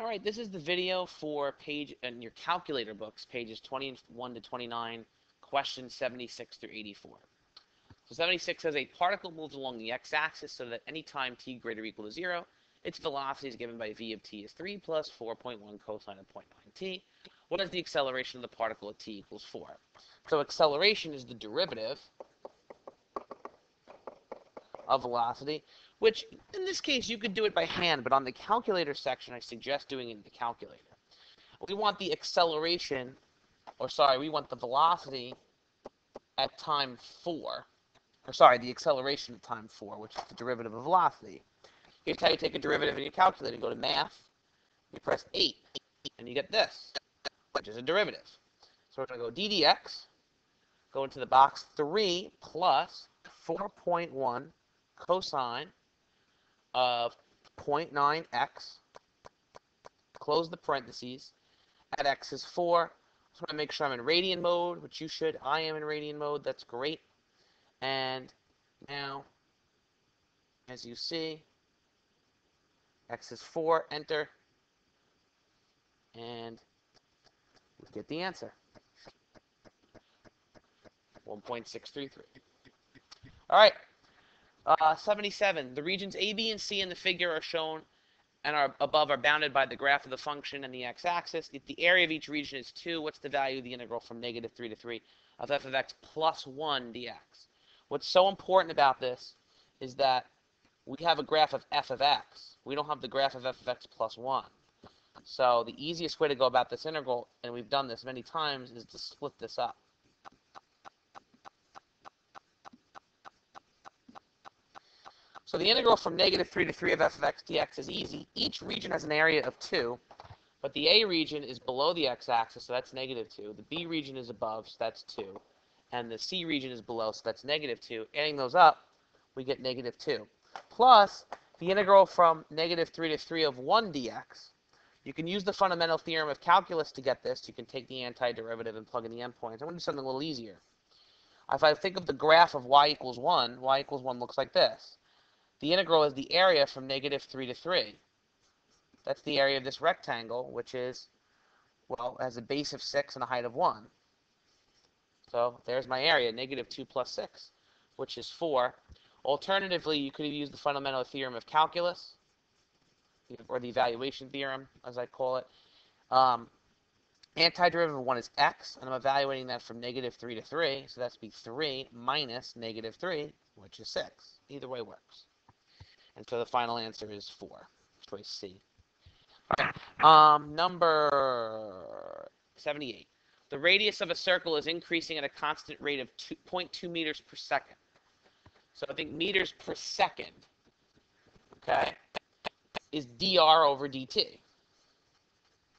All right, this is the video for page in your calculator books, pages 21 to 29, questions 76 through 84. So 76 says a particle moves along the x-axis so that any time t greater or equal to 0, its velocity is given by v of t is 3 plus 4.1 cosine of 0.9t. What is the acceleration of the particle at t equals 4? So acceleration is the derivative of velocity, which in this case you could do it by hand, but on the calculator section I suggest doing it in the calculator. We want the acceleration, we want the velocity at time 4, the acceleration at time 4, which is the derivative of velocity. Here's how you take a derivative in your calculator. You go to math, you press 8, and you get this, which is a derivative. So we're going to go ddx, go into the box 3 plus 4.1 cosine of 0.9x, close the parentheses, at x is 4. So I'm going to make sure I'm in radian mode, which you should. I am in radian mode. That's great. And now, as you see, x is 4, enter, and we get the answer, 1.633. All right. 77. The regions A, B, and C in the figure are shown and are above are bounded by the graph of the function and the x-axis. If the area of each region is 2, what's the value of the integral from negative 3 to 3 of f of x plus 1 dx? What's so important about this is that we have a graph of f of x. We don't have the graph of f of x plus 1. So the easiest way to go about this integral, and we've done this many times, is to split this up. So the integral from negative 3 to 3 of f of x dx is easy. Each region has an area of 2, but the A region is below the x-axis, so that's negative 2. The B region is above, so that's 2. And the C region is below, so that's negative 2. Adding those up, we get negative 2. Plus, the integral from negative 3 to 3 of 1 dx. You can use the fundamental theorem of calculus to get this. You can take the antiderivative and plug in the endpoints. I'm going to do something a little easier. If I think of the graph of y equals 1 looks like this. The integral is the area from negative 3 to 3. That's the area of this rectangle, which is, well, has a base of 6 and a height of 1. So there's my area, negative 2 plus 6, which is 4. Alternatively, you could have used the fundamental theorem of calculus, or the evaluation theorem, as I call it. Antiderivative of 1 is x, and I'm evaluating that from negative 3 to 3, so that's be 3 minus negative 3, which is 6. Either way works. And so the final answer is 4, choice C. All right. Number 78. The radius of a circle is increasing at a constant rate of 0.2 meters per second. So I think meters per second, okay, is dr over dt.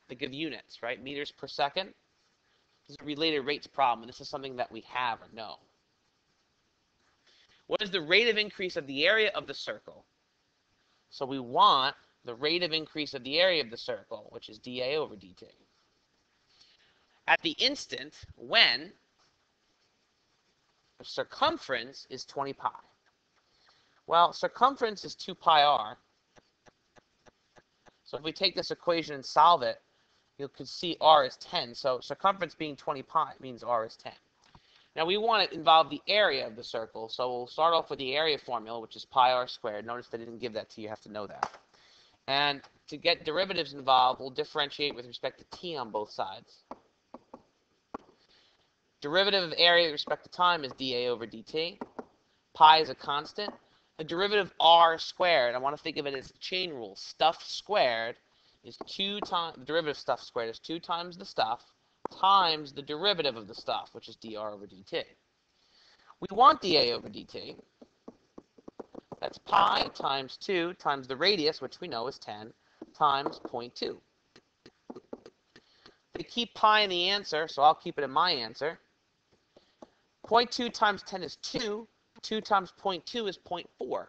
Think of units, right? Meters per second. This is a related rates problem, and this is something that we have or know. What is the rate of increase of the area of the circle? So we want the rate of increase of the area of the circle, which is dA over dt. At the instant when the circumference is 20 pi. Well, circumference is 2 pi r. So if we take this equation and solve it, you can see r is 10. So circumference being 20 pi means r is 10. Now we want to involve the area of the circle, so we'll start off with the area formula, which is pi r squared. Notice that I didn't give that to you. You have to know that. And to get derivatives involved, we'll differentiate with respect to t on both sides. Derivative of area with respect to time is dA over dt. Pi is a constant. The derivative of r squared, I want to think of it as a chain rule. Stuff squared is 2 times, the derivative of stuff squared is 2 times the stuff times the derivative of the stuff, which is dr over dt. We want dA over dt. That's pi times 2 times the radius, which we know is 10, times 0.2. They keep pi in the answer, so I'll keep it in my answer. 0.2 times 10 is 2. 2 times 0.2 is 0.4.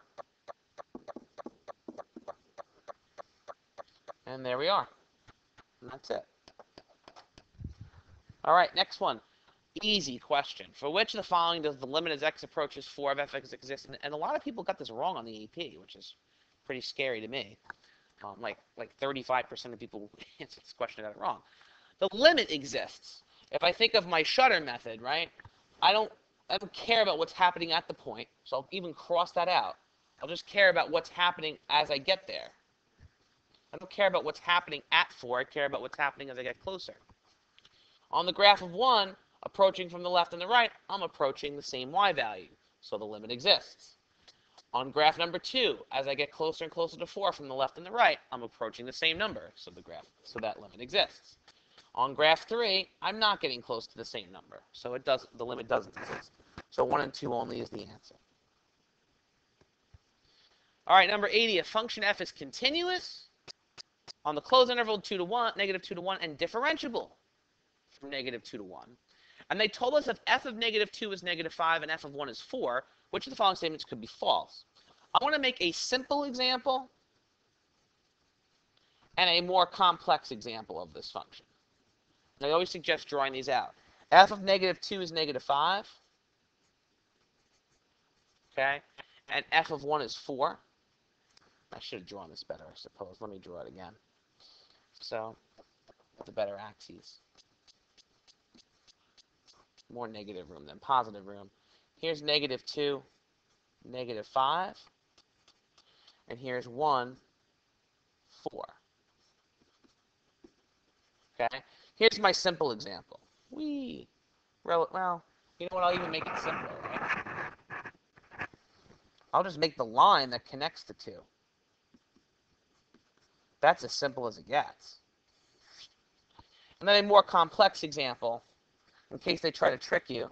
And there we are. And that's it. All right, next one. Easy question. For which of the following does the limit as x approaches 4 of fx exist? And a lot of people got this wrong on the AP, which is pretty scary to me. Like 35% of people answer this question got it wrong. The limit exists. If I think of my shutter method, right? I don't care about what's happening at the point, so I'll even cross that out. I'll just care about what's happening as I get there. I don't care about what's happening at 4. I care about what's happening as I get closer. On the graph of 1, approaching from the left and the right, I'm approaching the same y value, so the limit exists. On graph number 2, as I get closer and closer to 4 from the left and the right, I'm approaching the same number, so that limit exists. On graph 3, I'm not getting close to the same number, so the limit doesn't exist. So 1 and 2 only is the answer. All right, number 80, a function f is continuous on the closed interval 2 to 1, negative 2 to 1, and differentiable from negative 2 to 1. And they told us if f of negative 2 is negative 5 and f of 1 is 4, which of the following statements could be false? I want to make a simple example and a more complex example of this function. And I always suggest drawing these out. F of negative 2 is negative 5. Okay? And f of 1 is 4. I should have drawn this better, I suppose. Let me draw it again. So, the better axes. More negative room than positive room. Here's negative 2, negative 5. And here's 1, 4. Okay? Here's my simple example. Well, you know what? I'll even make it simpler, right? I'll just make the line that connects the two. That's as simple as it gets. And then a more complex example, in case they try to trick you.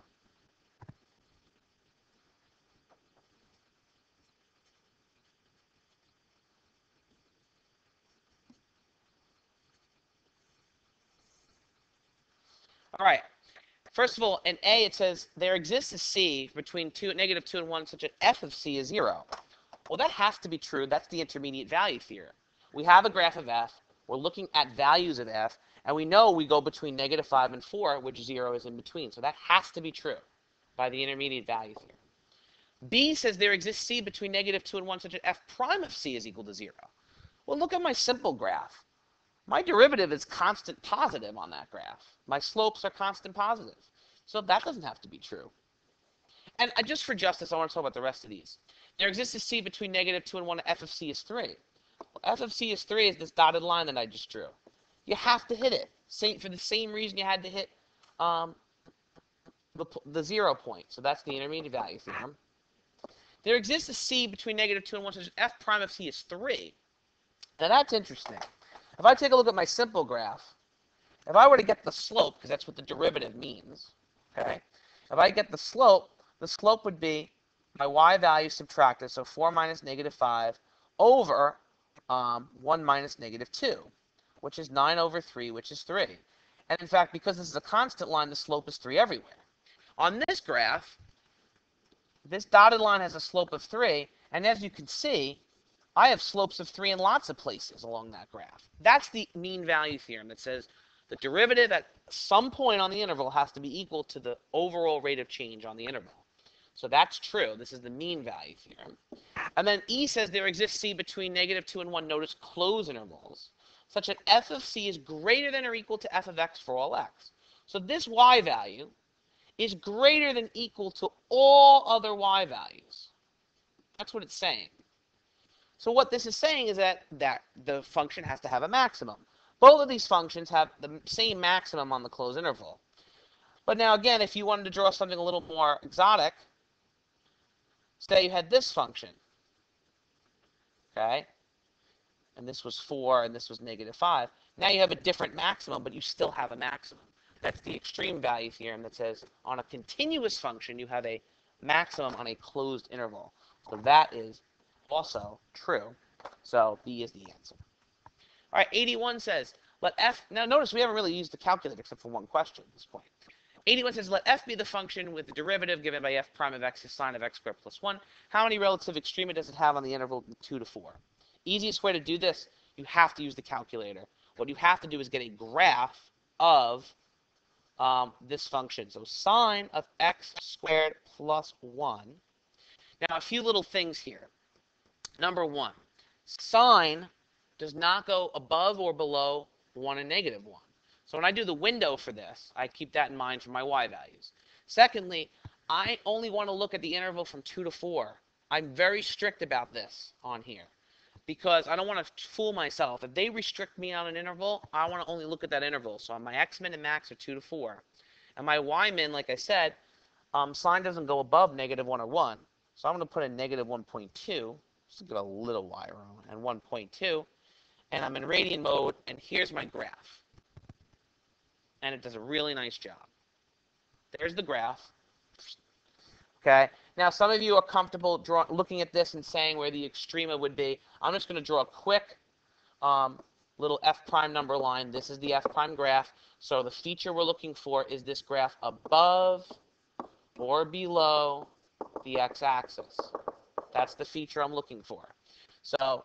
All right. First of all, in A, it says, there exists a C between negative 2 and 1 such that f of C is 0. Well, that has to be true. That's the intermediate value theorem. We have a graph of f. We're looking at values of f. And we know we go between negative 5 and 4, which 0 is in between. So that has to be true by the intermediate value theorem. B says there exists C between negative 2 and 1 such that f prime of C is equal to 0. Well, look at my simple graph. My derivative is constant positive on that graph. My slopes are constant positive. So that doesn't have to be true. And just for justice, I want to talk about the rest of these. There exists a C between negative 2 and 1, f of C is 3. Well, f of C is 3 is this dotted line that I just drew. You have to hit it. For the same reason you had to hit the 0 point. So that's the intermediate value theorem. There exists a C between negative 2 and 1 such that f prime of C is 3. Now that's interesting. If I take a look at my simple graph, if I were to get the slope, because that's what the derivative means, okay? If I get the slope would be my y value subtracted, so 4 minus negative 5, over 1 minus negative 2, which is 9 over 3, which is 3. And in fact, because this is a constant line, the slope is 3 everywhere. On this graph, this dotted line has a slope of 3, and as you can see, I have slopes of 3 in lots of places along that graph. That's the mean value theorem that says the derivative at some point on the interval has to be equal to the overall rate of change on the interval. So that's true. This is the mean value theorem. And then E says there exists C between negative 2 and 1, notice closed intervals, such that f of C is greater than or equal to f of x for all x. So this y value is greater than equal to all other y values. That's what it's saying. So what this is saying is that the function has to have a maximum. Both of these functions have the same maximum on the closed interval. But now again, if you wanted to draw something a little more exotic, say you had this function, okay? And this was 4 and this was negative 5. Now you have a different maximum, but you still have a maximum. That's the extreme value theorem that says on a continuous function, you have a maximum on a closed interval. So that is also true. So B is the answer. All right, 81 says, let f, now notice we haven't really used the calculator except for one question at this point. 81 says, let f be the function with the derivative given by f prime of x is sine of x squared plus 1. How many relative extrema does it have on the interval 2 to 4? Easiest way to do this, you have to use the calculator. What you have to do is get a graph of this function. So sine of x squared plus 1. Now, a few little things here. Number 1, sine does not go above or below 1 and negative 1. So when I do the window for this, I keep that in mind for my y values. Secondly, I only want to look at the interval from 2 to 4. I'm very strict about this on here because I don't want to fool myself. If they restrict me on an interval, I want to only look at that interval. So my x-min and max are 2 to 4. And my y-min, like I said, sign doesn't go above negative 1 or 1. So I'm going to put in negative 1.2, just to give a little y around, and 1.2. And I'm in radian mode, and here's my graph. And it does a really nice job. There's the graph. Okay. Now, some of you are comfortable looking at this and saying where the extrema would be. I'm just going to draw a quick little f prime number line. This is the f prime graph. So the feature we're looking for is this graph above or below the x-axis. That's the feature I'm looking for. So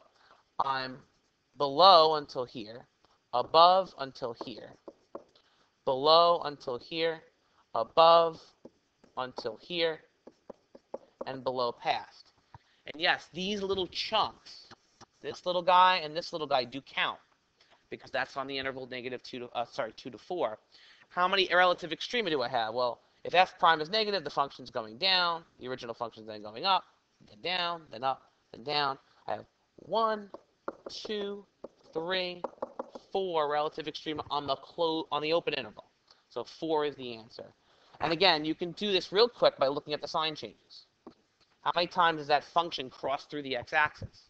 I'm below until here, above until here, below until here, above until here, and below past. And yes, these little chunks, this little guy and this little guy do count because that's on the interval negative 2 to 4. How many relative extrema do I have? Well, if f prime is negative, the function's going down. The original function's then going up, then down, then up, then down. I have 1, 2, 3, 4 relative extrema on the open interval. So 4 is the answer. And again, you can do this real quick by looking at the sign changes. How many times does that function cross through the x-axis?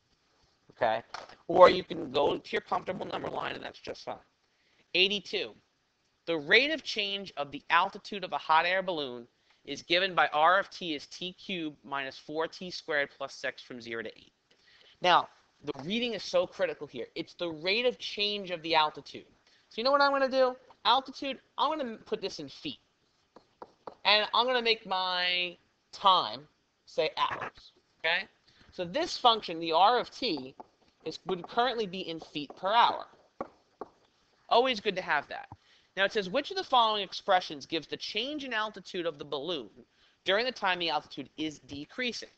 Okay? Or you can go to your comfortable number line, and that's just fine. 82. The rate of change of the altitude of a hot air balloon is given by r of t as t cubed minus 4t squared plus 6 from 0 to 8. Now, the reading is so critical here. It's the rate of change of the altitude. So you know what I'm going to do? Altitude, I'm going to put this in feet. And I'm going to make my time say hours. Okay? So this function, the r of t, would currently be in feet per hour. Always good to have that. Now it says, which of the following expressions gives the change in altitude of the balloon during the time the altitude is decreasing?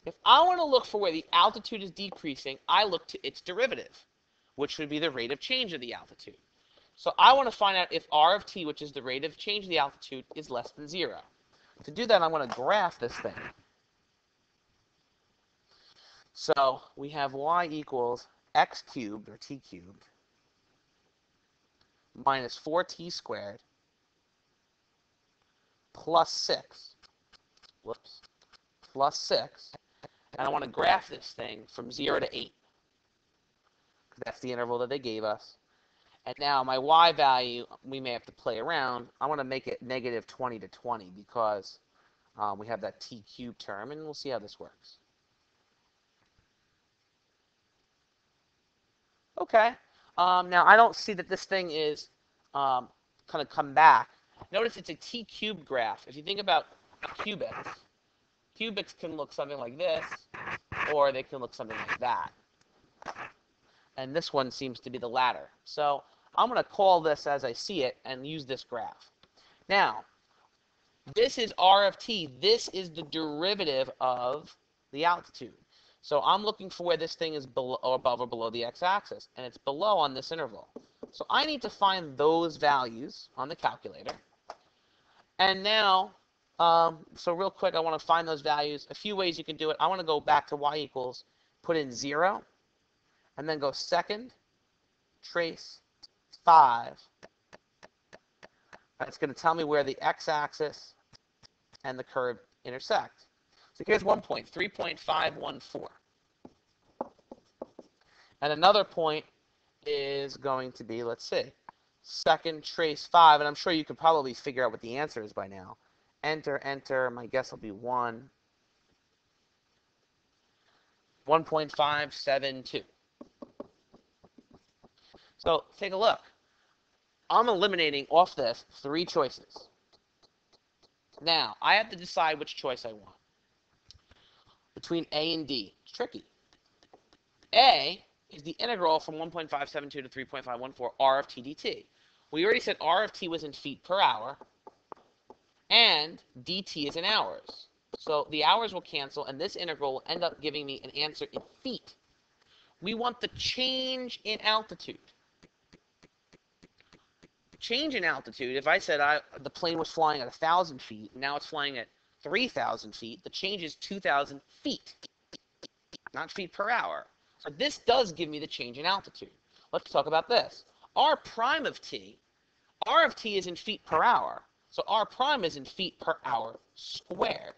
If I want to look for where the altitude is decreasing, I look to its derivative, which would be the rate of change of the altitude. So I want to find out if r of t, which is the rate of change of the altitude, is less than 0. To do that, I'm going to graph this thing. So we have y equals x cubed, or t cubed, minus 4t squared plus 6. Whoops. Plus 6. And I want to graph this thing from 0 to 8. That's the interval that they gave us. And now my y value, we may have to play around. I want to make it negative 20 to 20 because we have that t cubed term, and we'll see how this works. Okay. Now, I don't see that this thing is kind of come back. Notice it's a t cubed graph. If you think about cubics, cubics can look something like this, or they can look something like that. And this one seems to be the latter. So I'm going to call this as I see it and use this graph. Now, this is r of t. This is the derivative of the altitude. So I'm looking for where this thing is below, or above or below the x-axis, and it's below on this interval. So I need to find those values on the calculator. And now, so real quick, I want to find those values. A few ways you can do it. I want to go back to y equals, put in 0, and then go second, trace, 5. That's going to tell me where the x-axis and the curve intersect. So here's 1 point, 3.514. And another point is going to be, let's see, second trace 5. And I'm sure you could probably figure out what the answer is by now. Enter, enter. My guess will be 1.572. So take a look. I'm eliminating off this 3 choices. Now, I have to decide which choice I want between A and D. It's tricky. A is the integral from 1.572 to 3.514 r of t dt. We already said r of t was in feet per hour, and dt is in hours. So the hours will cancel, and this integral will end up giving me an answer in feet. We want the change in altitude. Change in altitude, if I said the plane was flying at 1,000 feet, and now it's flying at 3,000 feet, the change is 2,000 feet, not feet per hour. So this does give me the change in altitude. Let's talk about this. R prime of t, R of t is in feet per hour, so R prime is in feet per hour squared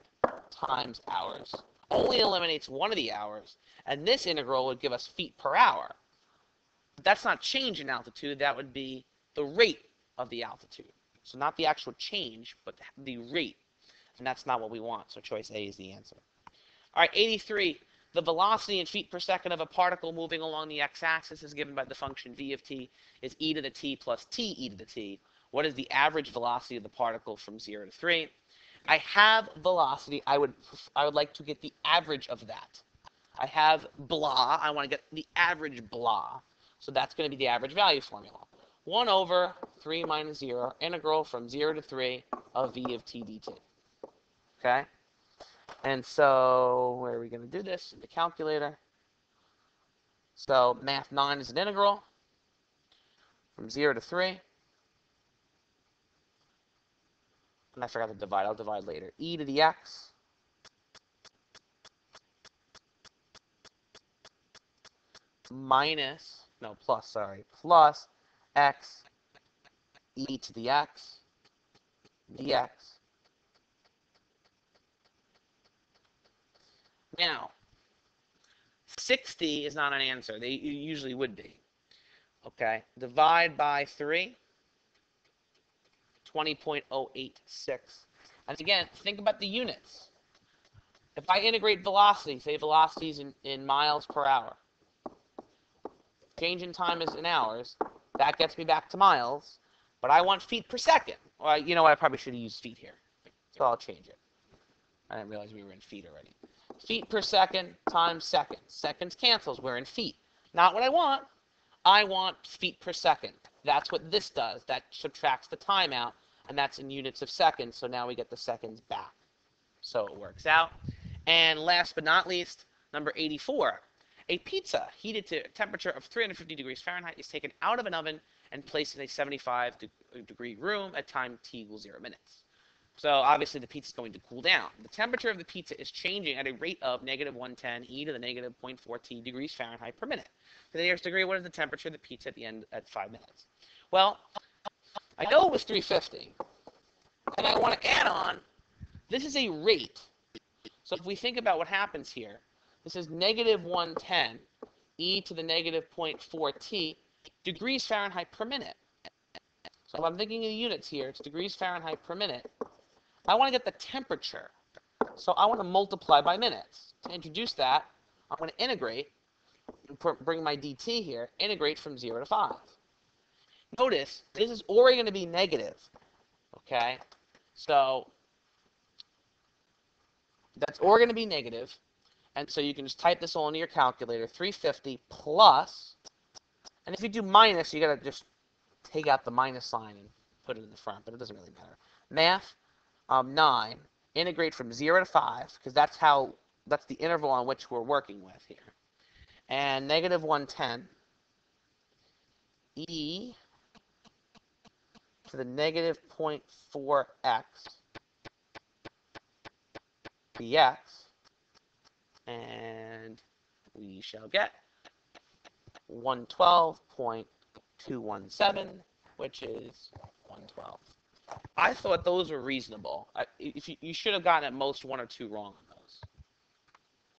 times hours. Only eliminates one of the hours, and this integral would give us feet per hour. But that's not change in altitude, that would be the rate of the altitude. So not the actual change, but the rate. And that's not what we want, so choice A is the answer. All right, 83. The velocity in feet per second of a particle moving along the x-axis is given by the function v of t is e to the t plus t e to the t. What is the average velocity of the particle from 0 to 3? I have velocity. I would like to get the average of that. I have blah. I want to get the average blah. So that's going to be the average value formula. 1 over 3 minus 0, integral from 0 to 3 of v of t dt. Okay? And so where are we going to do this? In the calculator. So math 9 is an integral from 0 to 3. And I forgot to divide. I'll divide later. E to the x minus, no, plus, sorry, plus x e to the x dx. Now, 60 is not an answer. They usually would be. Okay, divide by 3, 20.086. And again, think about the units. If I integrate velocity, say velocities in miles per hour, change in time is in hours, that gets me back to miles, but I want feet per second. Well, you know what, I probably should have used feet here. So I'll change it. I didn't realize we were in feet already. Feet per second times seconds. Seconds cancels, we're in feet. Not what I want. I want feet per second. That's what this does. That subtracts the time out, and that's in units of seconds, so now we get the seconds back. So it works out. And last but not least, number 84. A pizza heated to a temperature of 350 degrees Fahrenheit is taken out of an oven and placed in a 75-degree room at time t equals 0 minutes. So obviously the pizza is going to cool down. The temperature of the pizza is changing at a rate of negative 110 e to the negative 0.4 t degrees Fahrenheit per minute. To the nearest degree, what is the temperature of the pizza at the end at 5 minutes? Well, I know it was 350, and I want to add on, this is a rate. So if we think about what happens here, this is negative 110 e to the negative 0.4 t degrees Fahrenheit per minute. So if I'm thinking of the units here, it's degrees Fahrenheit per minute. I want to get the temperature. So I want to multiply by minutes. To introduce that, I'm going to integrate, bring my dt here, integrate from 0 to 5. Notice, this is already going to be negative. Okay? So that's already going to be negative. And so you can just type this all into your calculator, 350 plus, and if you do minus, you got to just take out the minus sign and put it in the front, but it doesn't really matter. Math 9, integrate from 0 to 5, because that's the interval on which we're working with here. And negative 110 e to the negative 0.4x dx, and we shall get 112.217, which is 112. I thought those were reasonable. You should have gotten at most 1 or 2 wrong.